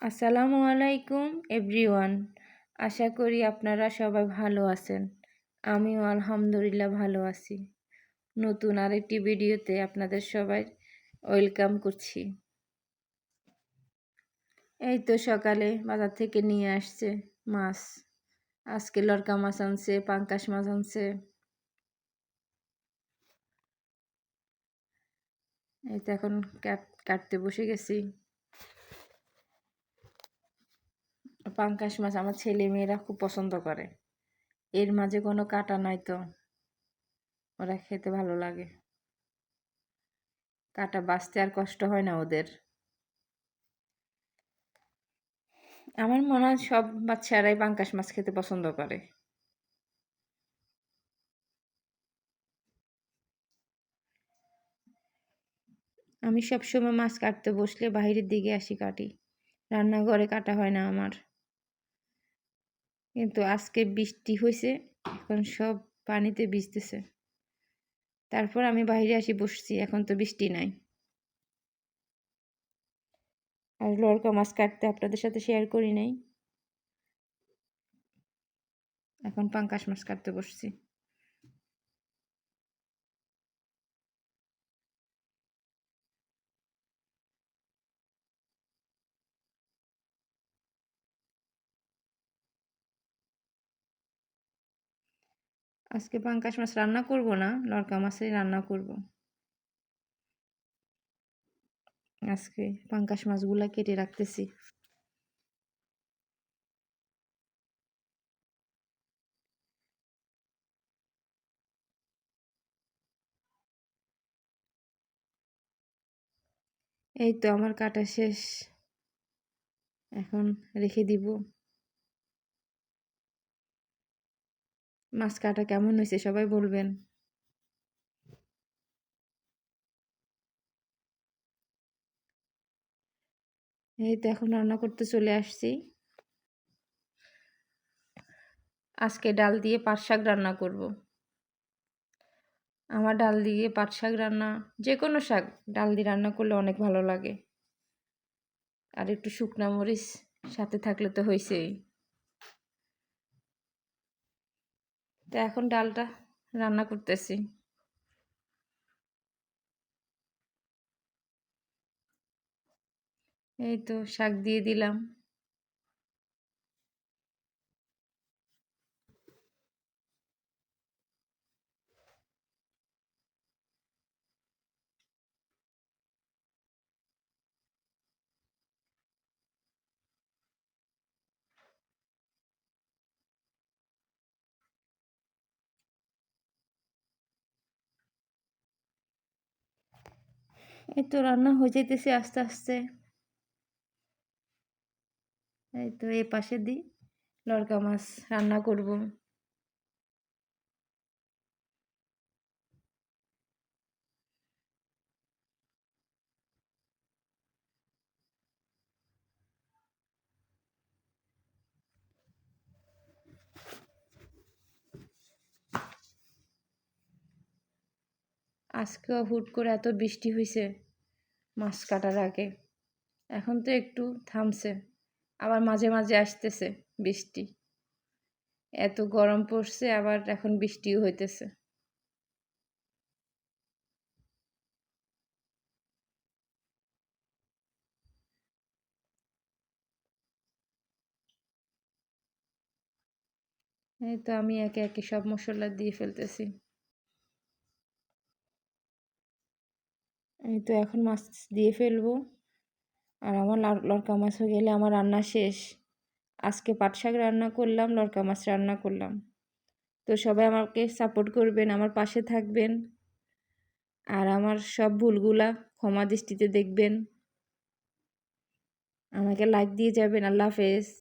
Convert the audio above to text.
আসসালামু আলাইকুম এভরিওয়ান। আশা করি আপনারা সবাই ভালো আছেন। আমিও আলহামদুলিল্লাহ ভালো আছি। নতুন আরেকটি ভিডিওতে আপনাদের সবাই ওয়েলকাম করছি। এই তো সকালে বাজার থেকে নিয়ে আসছে মাছ। আজকে লরকা মাছ আনছে, পাঙ্কাশ মাছ আনছে। এই তো এখন কাটতে বসে গেছি। পাঙ্কাশ মাছ আমার ছেলে মেয়েরা খুব পছন্দ করে। এর মাঝে কোনো কাটা নাই তো ওরা খেতে ভালো লাগে। কাটা বাছতে আর কষ্ট হয় না ওদের। আমার মনে হয় সব বাচ্চারাই পাঙ্কাশ মাছ খেতে পছন্দ করে। আমি সবসময় মাছ কাটতে বসলে বাইরের দিকে আসি কাটি, রান্নাঘরে কাটা হয় না আমার। কিন্তু আজকে বৃষ্টি হয়েছে, এখন সব পানিতে ভিজতেছে। তারপর আমি বাইরে আসি বসছি, এখন তো বৃষ্টি নাই। আর লরকা মাছ কাটতে আপনাদের সাথে শেয়ার করি নাই, এখন পাঙ্কাশ মাছ কাটতে বসছি। আজকে পাঙ্কাশ মাছ রান্না করব না, লরকা মাছই রান্না করব। আজকে পাঙ্কাশ মাছগুলা কেটে রাখতেছি। এই তো আমার কাটা শেষ, এখন রেখে দিব। মাছ কাটা কেমন হয়েছে সবাই বলবেন। এই তো এখন রান্না করতে চলে আসছি। আজকে ডাল দিয়ে পাট শাক রান্না করব। আমার ডাল দিয়ে পাট শাক রান্না, যে কোনো শাক ডাল দিয়ে রান্না করলে অনেক ভালো লাগে। আর একটু শুকনা মরিচ সাথে থাকলে তো হয়েছেই। তো এখন ডালটা রান্না করতেছি। এই তো শাক দিয়ে দিলাম। এই তো রান্না হয়ে যেতেছে আস্তে আস্তে। এই তো এই পাশে দিই লরকা মাছ রান্না করব। আজকেও হুট করে এত বৃষ্টি হয়েছে মাছ কাটার আগে। এখন তো একটু থামছে, আবার মাঝে মাঝে আসতেছে বৃষ্টি। এত গরম পড়ছে, আবার এখন বৃষ্টিও হইতেছে। এই তো আমি একে একে সব মশলা দিয়ে ফেলতেছি। এই তো এখন মাছ দিয়ে ফেলবো। আর আমার লরকা মাছ হয়ে গেলে আমার রান্না শেষ। আজকে পাট শাক রান্না করলাম, লরকা মাছ রান্না করলাম। তো সবাই আমাকে সাপোর্ট করবেন, আমার পাশে থাকবেন। আর আমার সব ভুলগুলা ক্ষমা দৃষ্টিতে দেখবেন। আমাকে লাইক দিয়ে যাবেন। আল্লাহ হাফেজ।